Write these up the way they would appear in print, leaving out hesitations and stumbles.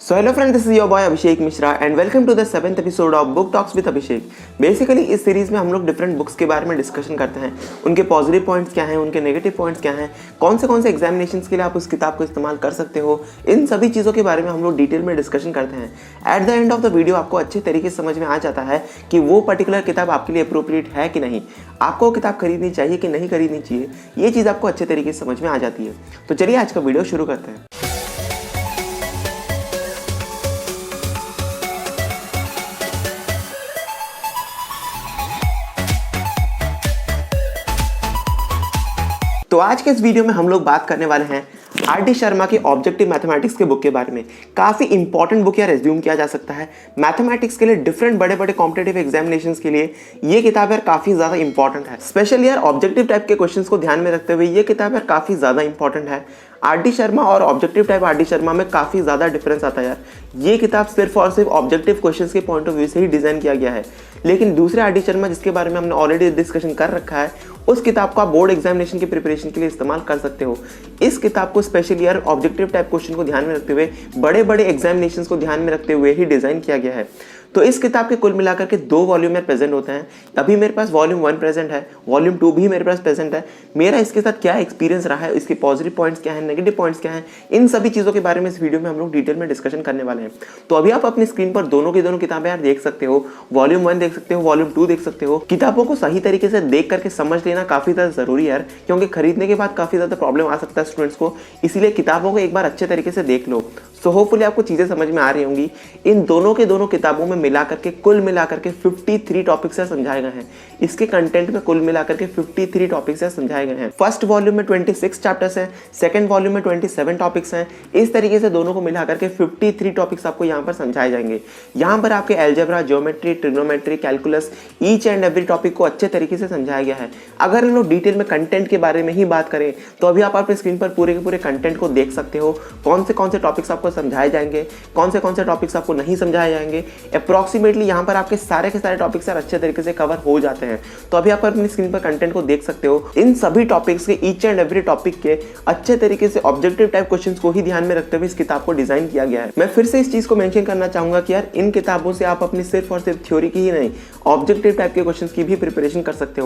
So hello friends, this is your boy Abhishek Mishra and welcome to the 7th episode of Book Talks with Abhishek. Basically इस series में हम लोग different books के बारे में discussion करते हैं, उनके पॉजिटिव पॉइंट्स क्या हैं, उनके नेगेटिव पॉइंट्स क्या हैं, कौन से एग्जामिनेशंस के लिए आप उस किताब को इस्तेमाल कर सकते हो, इन सभी चीज़ों के बारे में हम लोग डिटेल में डिस्कशन करते हैं। At the end of the video आपको अच्छे तरीके से समझ में आ जाता है कि वो पर्टिकुलर किताब आपके लिए अप्रोप्रिएट है कि नहीं, आपको किताब खरीदनी चाहिए कि नहीं खरीदनी चाहिए, ये चीज़ आपको अच्छे तरीके से समझ में आ जाती है। तो चलिए आज का वीडियो शुरू करते हैं। तो आज के इस वीडियो में हम लोग बात करने वाले हैं आर.डी. शर्मा की ऑब्जेक्टिव मैथमेटिक्स के बुक के बारे में। काफ़ी इंपॉर्टेंट बुक यार एज्यूम किया जा सकता है मैथमेटिक्स के लिए, डिफरेंट बड़े बड़े कॉम्पिटेटिव एग्जामिनेशंस के लिए ये किताब यार काफ़ी ज़्यादा इंपॉर्टेंट है। स्पेशली यार ऑब्जेक्टिव टाइप के क्वेश्चंस को ध्यान में रखते हुए ये किताब यार काफ़ी ज़्यादा इंपॉर्टेंट है। आर.डी. शर्मा और ऑब्जेक्टिव टाइप आर.डी. शर्मा में काफ़ी ज़्यादा डिफरेंस आता है यार। ये किताब सिर्फ और सिर्फ ऑब्जेक्टिव क्वेश्चंस के पॉइंट ऑफ व्यू से ही डिज़ाइन किया गया है, लेकिन दूसरे आर.डी. शर्मा जिसके बारे में हमने ऑलरेडी डिस्कशन कर रखा है, उस किताब को आप बोर्ड एग्जामिनेशन की प्रिपरेशन के लिए इस्तेमाल कर सकते हो। इस किताब को स्पेशली यार ऑब्जेक्टिव टाइप क्वेश्चन को ध्यान में रखते हुए, बड़े बड़े एग्जामिनेशंस को ध्यान में रखते हुए ही डिज़ाइन किया गया है। तो इस किताब के कुल मिलाकर के 2 वॉल्यूम में प्रेजेंट होते हैं। अभी मेरे पास वॉल्यूम 1 प्रेजेंट है, वॉल्यूम 2 भी मेरे पास प्रेजेंट है। मेरा इसके साथ क्या एक्सपीरियंस रहा है, इसके पॉजिटिव पॉइंट्स क्या हैं, नेगेटिव पॉइंट्स क्या हैं, इन सभी चीज़ों के बारे में इस वीडियो में हम लोग डिटेल में डिस्कशन करने वाले हैं। तो अभी आप अपनी स्क्रीन पर दोनों की दोनों किताबें यार देख सकते हो, वॉल्यूम 1 देख सकते हो, वॉल्यूम 2 देख सकते हो। किताबों को सही तरीके से देख करके समझ लेना काफ़ी ज़्यादा ज़रूरी है यार, क्योंकि खरीदने के बाद काफ़ी ज़्यादा प्रॉब्लम आ सकता है स्टूडेंट्स को। इसीलिए किताबों को एक बार अच्छे तरीके से देख लो। सो होपफुली आपको चीज़ें समझ में आ रही होंगी। इन दोनों के दोनों किताबों में मिलाकर के कुल मिलाकर के 53 टॉपिक्स समझाए गए हैं। इसके कंटेंट में कुल मिलाकर के 53 टॉपिक्स समझाए गए हैं। फर्स्ट वॉल्यूम में 26 चैप्टर्स हैं, सेकंड वॉल्यूम में 27 टॉपिक्स हैं। इस तरीके से दोनों को मिलाकर के 53 टॉपिक्स आपको यहाँ पर समझाए जाएंगे। यहाँ पर आपके algebra, geometry, trigonometry, calculus, each and every topic को अच्छे तरीके से समझाया गया है। अगर हम लोग डिटेल में कंटेंट के बारे में ही बात करें तो अभी आप अपने स्क्रीन पर पूरे के पूरे कंटेंट को देख सकते हो। कौन से टॉपिक्स आपको समझाए जाएंगे, कौन से टॉपिक्स आपको नहीं समझाए जाएंगे। अप्रॉक्सीमेटली यहाँ पर आपके सारे के सारे टॉपिक्स अच्छे तरीके से कवर हो जाते हैं। तो अभी आप अपनी स्क्रीन पर कंटेंट को देख सकते हो। इन सभी टॉपिक्स के ईच एंड एवरी टॉपिक के अच्छे तरीके से ऑब्जेक्टिव टाइप क्वेश्चंस को ही ध्यान में रखते हुए इस किताब को डिजाइन किया गया है। मैं फिर से इस चीज को मेंशन करना चाहूंगा कि यार इन किताबों से आप अपनी सिर्फ और सिर्फ थ्योरी की ही नहीं, ऑब्जेक्टिव टाइप के क्वेश्चंस की भी प्रिपरेशन कर सकते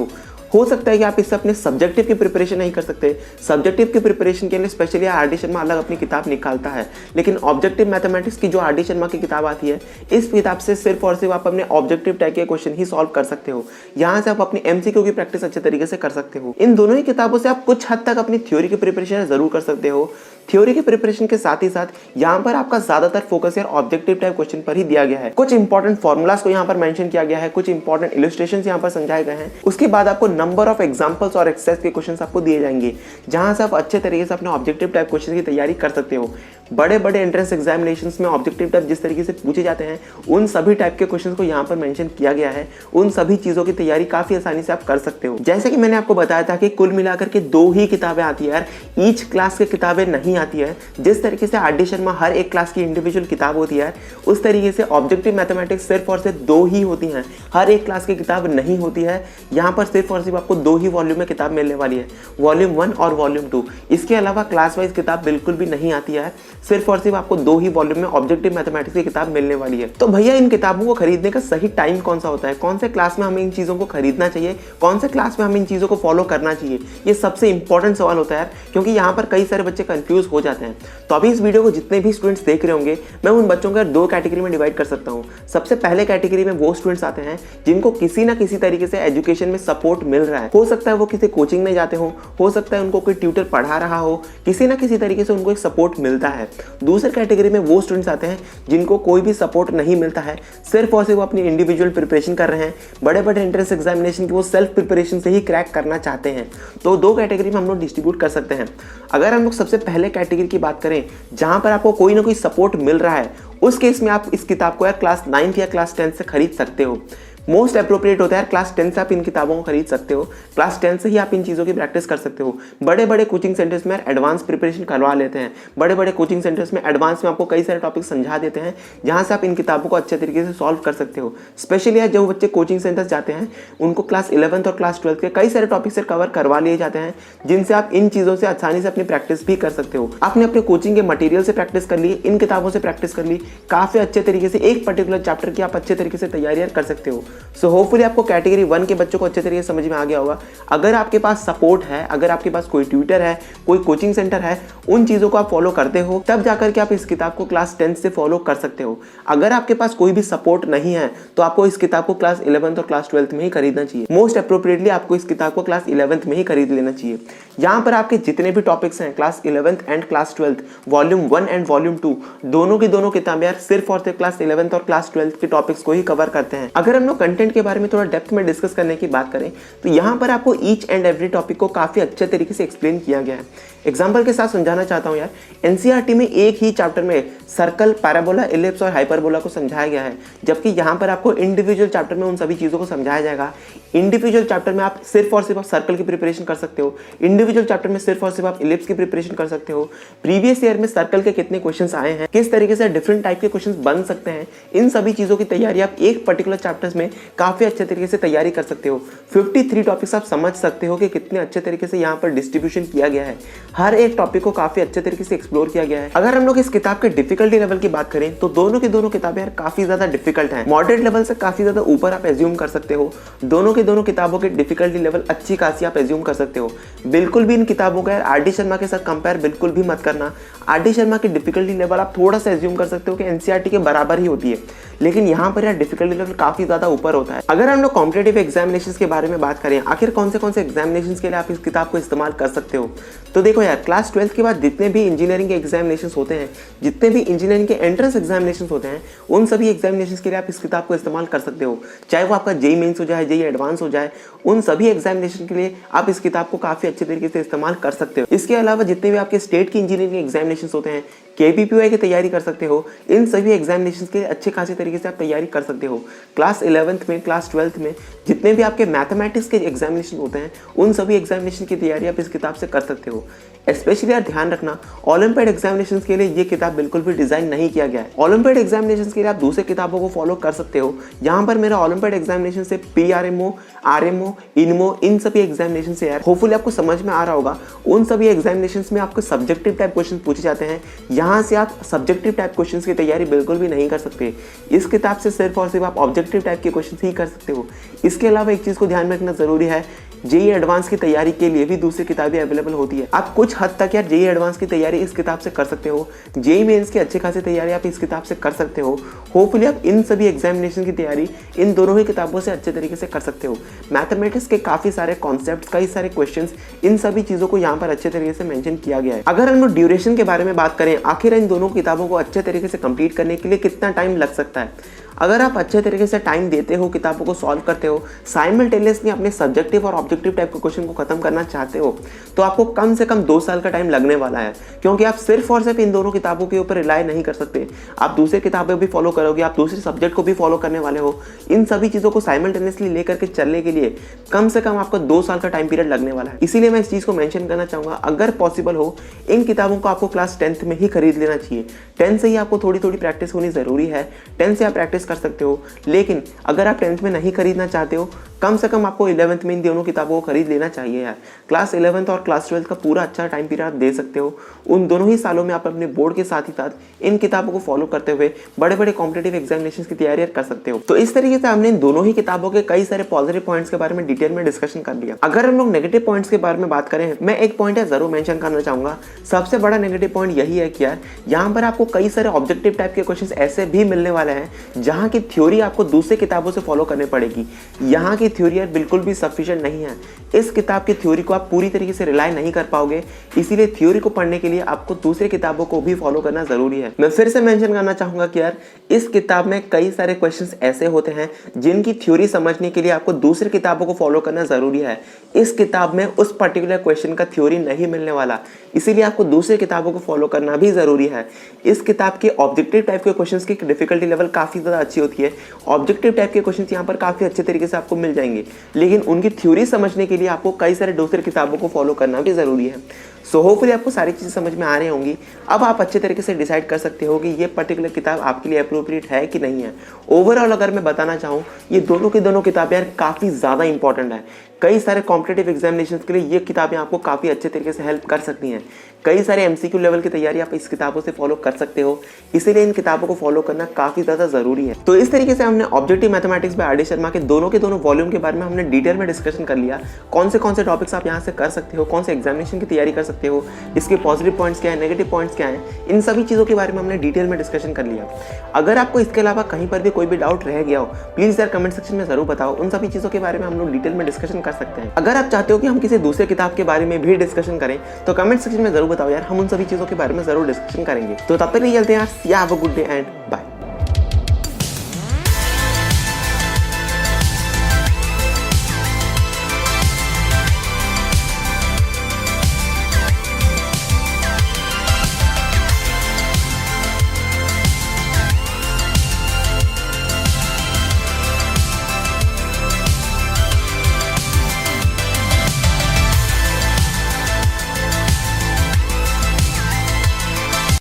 हो सकता है कि आप इससे अपने सब्जेक्टिव की प्रिपरेशन नहीं कर सकते। सब्जेक्टिव की प्रिपरेशन के लिए स्पेशली आर.डी. शर्मा अलग अपनी किताब निकालता है, लेकिन ऑब्जेक्टिव मैथमेटिक्स की जो आर.डी. शर्मा की किताब आती है, इस किताब से सिर्फ और सिर्फ आप अपने ऑब्जेक्टिव टाइप के क्वेश्चन ही सॉल्व कर सकते हो। यहाँ से आप अपनी एमसीक्यू की प्रैक्टिस अच्छे तरीके से कर सकते हो। इन दोनों ही किताबों से आप कुछ हद तक अपनी थ्योरी की प्रिपरेशन जरूर कर सकते हो। थ्योरी की प्रिपरेशन के साथ ही साथ यहाँ पर आपका ज्यादातर फोकस यार ऑब्जेक्टिव टाइप क्वेश्चन पर ही दिया गया है। कुछ इंपॉर्टेंट फॉर्मुलाज को यहाँ पर मेंशन किया गया है, कुछ इंपॉर्टेंट इलस्ट्रेशंस यहाँ पर समझाए गए हैं। उसके बाद आपको नंबर ऑफ एग्जांपल्स और एक्सरसाइज के क्वेश्चंस आपको दिए जाएंगे, जहां से आप अच्छे तरीके से अपने ऑब्जेक्टिव टाइप क्वेश्चन की तैयारी कर सकते हो। बड़े बड़े एंट्रेंस एग्जामिनेशंस में ऑब्जेक्टिव टाइप जिस तरीके से पूछे जाते हैं, उन सभी टाइप के क्वेश्चंस को यहाँ पर मेंशन किया गया है। उन सभी चीजों की तैयारी काफी आसानी से आप कर सकते हो। जैसे कि मैंने आपको बताया था कि कुल मिलाकर के 2 ही किताबें आती है यार, ईच क्लास की किताबें नहीं आती है। जिस तरीके से आर.डी. शर्मा हर एक क्लास की इंडिविजुअल किताब होती है, उस तरीके से ऑब्जेक्टिव मैथमेटिक्स सिर्फ और सिर्फ 2 ही होती हैं, हर एक क्लास की किताब नहीं होती है। यहाँ पर सिर्फ और सिर्फ आपको 2 ही वॉल्यूम में किताब मिलने वाली है, वॉल्यूम 1 और वॉल्यूम 2। इसके अलावा क्लास वाइज किताब बिल्कुल भी नहीं आती है। सिर्फ और सिर्फ आपको 2 ही वॉल्यूम में ऑब्जेक्टिव मैथमेटिक्स की किताब मिलने वाली है। तो भैया इन किताबों को खरीदने का सही टाइम कौन सा होता है, कौन से क्लास में हमें इन चीज़ों को खरीदना चाहिए, कौन से क्लास में हमें इन चीज़ों को फॉलो करना चाहिए, ये सबसे इंपॉर्टेंट सवाल होता है यार, क्योंकि यहाँ पर कई सारे बच्चे कंफ्यूज हो जाते हैं। तो अभी इस वीडियो को जितने भी स्टूडेंट्स देख रहे होंगे, मैं उन बच्चों को 2 कैटेगरी में डिवाइड कर सकता हूँ। सबसे पहले कैटेगरी में वो स्टूडेंट्स आते हैं जिनको किसी ना किसी तरीके से एजुकेशन में सपोर्ट मिल रहा है। हो सकता है वो किसी कोचिंग में जाते हो सकता है उनको कोई ट्यूटर पढ़ा रहा हो, किसी ना किसी तरीके से उनको एक सपोर्ट मिलता है। दूसरे कैटेगरी में वो स्टूडेंट्स आते हैं जिनको कोई भी सपोर्ट नहीं मिलता है, सिर्फ और सिर्फ वो अपनी इंडिविजुअल प्रिपरेशन कर रहे हैं, बड़े बड़े एंट्रेंस एग्जामिनेशन की वो सेल्फ प्रिपरेशन से ही क्रैक करना चाहते हैं। तो 2 कैटेगरी में हम लोग डिस्ट्रीब्यूट कर सकते हैं। अगर हम लोग सबसे पहले कैटेगरी की बात करें, जहां पर आपको कोई ना कोई सपोर्ट मिल रहा है, उस केस में आप इस किताब को या क्लास 9th या क्लास 10th से खरीद सकते हो। मोस्ट अप्रोप्रिएट होता है क्लास 10 से आप इन किताबों को खरीद सकते हो। क्लास 10 से ही आप इन चीज़ों की प्रैक्टिस कर सकते हो। बड़े बड़े कोचिंग सेंटर्स में एडवांस प्रिपरेशन करवा लेते हैं। बड़े बड़े कोचिंग सेंटर्स में एडवांस में आपको कई सारे टॉपिक समझा देते हैं, जहाँ से आप इन किताबों को अच्छे तरीके से सॉल्व कर सकते हो। स्पेशली यार जो बच्चे कोचिंग सेंटर्स जाते हैं उनको क्लास 11th और क्लास 12th के कई सारे टॉपिक से कवर करवा लिए जाते हैं, जिनसे आप इन चीज़ों से आसानी से अपनी प्रैक्टिस भी कर सकते हो। आपने अपने कोचिंग के मटेरियल से प्रैक्टिस कर ली, इन किताबों से प्रैक्टिस कर ली, काफ़ी अच्छे तरीके से एक पर्टिकुलर चैप्टर की आप अच्छे तरीके से तैयारियां कर सकते हो। सो होपफुली आपको कैटेगरी 1 के बच्चों को अच्छे तरीके से समझ में आ गया होगा। अगर आपके पास सपोर्ट है, अगर आपके पास कोई ट्यूटर है, कोई कोचिंग सेंटर है, उन चीज़ों को आप फॉलो करते हो, तब जाकर के आप इस किताब को क्लास 10 से फॉलो कर सकते हो। अगर आपके पास कोई भी सपोर्ट नहीं है तो आपको इस किताब को क्लास 11th और क्लास 12th में ही खरीदना चाहिए। मोस्ट अप्रोप्रिएटली आपको इस किताब को क्लास 11th में ही खरीद लेना चाहिए। यहाँ पर आपके जितने भी टॉपिक्स हैं class 11th and class 12th, volume 1 and volume 2, दोनों की दोनों किताबें यार सिर्फ और सिर्फ क्लास 11th और क्लास 12th के टॉपिक्स को ही कवर करते हैं। अगर हम लोग कंटेंट के बारे में थोड़ा डेप्थ में डिस्कस करने की बात करें तो यहाँ पर आपको ईच एंड एवरी टॉपिक को काफी अच्छे तरीके से एक्सप्लेन किया गया है। एग्जाम्पल के साथ समझाना चाहता हूँ यार, एनसीईआरटी में एक ही चैप्टर में सर्कल, पैराबोला, इलिप्स और हाइपरबोला को समझाया गया है, जबकि यहाँ पर आपको इंडिविजुअल चैप्टर में उन सभी चीज़ों को समझाया जाएगा। इंडिविजुअल चैप्टर में आप सिर्फ और सिर्फ आप सर्कल की प्रिपरेशन कर सकते हो, इंडिविजुअल चैप्टर में सिर्फ और सिर्फ आप इलिप्स की प्रिपरेशन कर सकते हो। प्रीवियस ईयर में सर्कल के कितने क्वेश्चंस आए हैं, किस तरीके से डिफरेंट टाइप के क्वेश्चंस बन सकते हैं, इन सभी चीज़ों की तैयारी आप एक पर्टिकुलर चैप्टर्स में काफ़ी अच्छे तरीके से तैयारी कर सकते हो। 53 टॉपिक्स आप समझ सकते हो कि कितने अच्छे तरीके से यहाँ पर डिस्ट्रीब्यूशन किया गया है। हर एक टॉपिक को काफी अच्छे तरीके से एक्सप्लोर किया गया है। अगर हम लोग इस किताब के डिफिकल्टी लेवल की बात करें तो दोनों की दोनों किताबें यार काफी ज्यादा डिफिकल्ट हैं। मॉडरेट लेवल से काफी ज्यादा ऊपर आप एज्यूम कर सकते हो। दोनों की दोनों किताबों के डिफिकल्टी लेवल अच्छी खासी आप एज्यूम कर सकते हो। बिल्कुल भी इन किताबों का यार आर.डी. शर्मा के साथ कंपेयर बिल्कुल भी मत करना। आर.डी. शर्मा की डिफिकल्टी लेवल आप थोड़ा सा एज्यूम कर सकते हो कि एनसीईआरटी के बराबर ही होती है, लेकिन यहाँ पर यार डिफिकल्टी लेवल काफी ज्यादा ऊपर होता है। अगर हम लोग कॉम्पिटिटिव एग्जामिनेशंस के बारे में बात करें, आखिर कौन से एग्जामिनेशंस के लिए आप इस किताब को इस्तेमाल कर सकते हो, तो देखो यार क्लास 12th के बाद जितने भी इंजीनियरिंग के एग्जामिनेशंस होते हैं, जितने भी इंजीनियरिंग के एंट्रेंस एग्जामिनेशंस होते हैं, उन सभी एग्जामिनेशंस के लिए आप इस किताब को इस्तेमाल कर सकते हो। चाहे वो आपका जेईई मेंस हो जाए, जेईई एडवांस हो जाए, उन सभी एग्जामिनेशन के लिए आप इस किताब को काफी अच्छे तरीके से इस्तेमाल कर सकते हो। इसके अलावा जितने भी आपके स्टेट की इंजीनियरिंग एग्जामिनेशंस होते हैं, KPPY की तैयारी कर सकते हो, इन सभी एग्जामिनेशंस के लिए अच्छे खासी तरीके से आप तैयारी कर सकते हो। क्लास 11th में, क्लास 12th में जितने भी आपके मैथमेटिक्स के एग्जामिनेशन होते हैं, उन सभी एग्जामिनेशन की तैयारी आप इस किताब से कर सकते हो। स्पेशली यार ध्यान रखना, ओलंपियाड एग्जामिनेशन के लिए ये किताब बिल्कुल भी डिजाइन नहीं किया गया है। ओलंपियाड एग्जामिनेशन के लिए आप दूसरे किताबों को फॉलो कर सकते हो। यहाँ पर मेरा ओलंपियाड एग्जामिनेशन से PRMO, RMO, INMO, इन सभी एग्जामिनेशन से यार होपफुली आपको समझ में आ रहा होगा। उन सभी एग्जामिनेशन में आपको सब्जेक्टिव टाइप क्वेश्चन पूछे जाते हैं, यहाँ से आप सब्जेक्टिव टाइप क्वेश्चन की तैयारी बिल्कुल भी नहीं कर सकते। इस किताब से सिर्फ और सिर्फ आप ऑब्जेक्टिव टाइप के क्वेश्चन ही कर सकते हो। इसके अलावा एक चीज़ को ध्यान में रखना जरूरी है, जेईई एडवांस की तैयारी के लिए भी दूसरी किताबें अवेलेबल होती है। आप कुछ हद तक यार जेईई एडवांस की तैयारी इस किताब से कर सकते हो। जेईई मेंस की अच्छी खासी तैयारी आप इस किताब से कर सकते हो। होपफुली आप इन सभी एग्जामिनेशन की तैयारी इन दोनों ही किताबों से अच्छे तरीके से कर सकते हो। मैथमेटिक्स के काफी सारे कॉन्सेप्ट, कई सारे क्वेश्चंस, इन सभी चीजों को यहाँ पर अच्छे तरीके से मेंशन किया गया है। अगर हम लोग ड्यूरेशन के बारे में बात करें, आखिर इन दोनों किताबों को अच्छे तरीके से कंप्लीट करने के लिए कितना टाइम लग सकता है, अगर आप अच्छे तरीके से टाइम देते हो, किताबों को सॉल्व करते हो, साइमल्टेनियसली अपने सब्जेक्टिव और ऑब्जेक्टिव टाइप के क्वेश्चन को खत्म करना चाहते हो, तो आपको कम से कम 2 साल का टाइम लगने वाला है। क्योंकि आप सिर्फ और सिर्फ इन दोनों किताबों के ऊपर रिलाय नहीं कर सकते, आप दूसरी किताबें भी फॉलो करोगे, आप दूसरे सब्जेक्ट को भी फॉलो करने वाले हो। इन सभी चीज़ों को साइमल्टेनियसली लेकर के चलने के लिए कम से कम आपको 2 साल का टाइम पीरियड लगने वाला है। इसीलिए मैं इस चीज़ को मेंशन करना चाहूँगा, अगर पॉसिबल हो इन किताबों को आपको क्लास 10th में ही खरीद लेना चाहिए। 10 से ही आपको थोड़ी थोड़ी प्रैक्टिस होनी ज़रूरी है। 10 से आप प्रैक्टिस कर सकते हो, लेकिन अगर आप 10th में नहीं खरीदना चाहते हो, कम से कम आपको 11th में इन दोनों किताबों को खरीद लेना चाहिए यार। क्लास 11th और क्लास 12th का पूरा अच्छा टाइम पीरियड आप दे सकते हो। उन दोनों ही सालों में आप अपने बोर्ड के साथ ही साथ इन किताबों को फॉलो करते हुए बड़े बड़े कॉम्पिटिटिव एग्जामिनेशंस की तैयारी कर सकते हो। तो इस तरीके से हमने इन दोनों ही किताबों के कई सारे पॉजिटिव पॉइंट्स के बारे में डिटेल में डिस्कशन कर लिया। अगर हम लोग नेगेटिव पॉइंट्स के बारे में बात करें, मैं एक पॉइंट है जरूर मेंशन करना चाहूंगा। सबसे बड़ा नेगेटिव पॉइंट यही है कि यार यहाँ पर आपको कई सारे ऑब्जेक्टिव टाइप के क्वेश्चन ऐसे भी मिलने वाले हैं जहाँ की थ्योरी आपको दूसरे किताबों से फॉलो करनी पड़ेगी। यहाँ की थ्योरी यार बिल्कुल भी सफिशिएंट नहीं है। हैं, इस किताब की थ्योरी को आप पूरी तरीके से रिलाई नहीं कर पाओगे। इसीलिए थ्योरी को पढ़ने के लिए आपको दूसरी किताबों को भी फॉलो करना जरूरी है। मैं फिर से मेंशन करना चाहूंगा कि यार इस किताब में कई सारे क्वेश्चंस ऐसे होते हैं जिनकी थ्योरी समझने के लिए आपको दूसरी किताबों को फॉलो करना जरूरी है। इस किताब में उस पर्टिकुलर क्वेश्चन का थ्योरी नहीं मिलने वाला, इसीलिए आपको दूसरी किताबों को फॉलो करना भी जरूरी है। इस किताब के ऑब्जेक्टिव टाइप के क्वेश्चंस की डिफिकल्टी लेवल काफी ज्यादा अच्छी होती है। ऑब्जेक्टिव टाइप के क्वेश्चंस यहाँ पर काफी अच्छे तरीके से आपको मिल जाएंगे, लेकिन उनकी थ्योरी समझने के लिए आपको कई सारे दूसरी किताबों को फॉलो करना भी जरूरी है। सो होपफुली आपको सारी चीज़ें समझ में आ रही होंगी। अब आप अच्छे तरीके से डिसाइड कर सकते हो कि ये पर्टिकुलर किताब आपके लिए अप्रोप्रिएट है कि नहीं है। ओवरऑल अगर मैं बताना चाहूँ, ये दोनों की दोनों किताबें यार काफ़ी ज़्यादा इंपॉर्टेंट है। कई सारे कॉम्पिटेटिव एग्जामिनेशंस के लिए ये किताबें आपको काफ़ी अच्छे तरीके से हेल्प कर सकती हैं। कई सारे MCQ लेवल की तैयारी आप इस किताबों से फॉलो कर सकते हो, इसीलिए इन किताबों को फॉलो करना काफ़ी ज़्यादा ज़रूरी है। तो इस तरीके से हमने objective mathematics bye RD Sharma के दोनों वॉल्यूम के बारे में हमने डिटेल में डिस्कशन कर लिया। कौन से टॉपिक्स आप यहाँ से कर सकते हो, कौन से एग्जामिनेशन की तैयारी कर सकते हो, इसके पॉजिटिव पॉइंट्स क्या है, नेगेटिव पॉइंट्स क्या हैं, इन सभी चीज़ों के बारे में हमने डिटेल में डिस्कशन कर लिया। अगर आपको इसके अलावा कहीं पर भी कोई भी डाउट रह गया हो, प्लीज़ यार कमेंट सेक्शन में ज़रूर बताओ। उन सभी चीज़ों के बारे में हम लोग डिटेल में डिस्कशन कर सकते हैं। अगर आप चाहते हो कि हम किसी दूसरे किताब के बारे में भी डिस्कशन करें तो कमेंट सेक्शन में ज़रूर बताओ यार, हम उन सभी चीज़ों के बारे में ज़रूर डिस्कशन करेंगे। तो तब तक नहीं चलते हैं यार, have a good day and bye.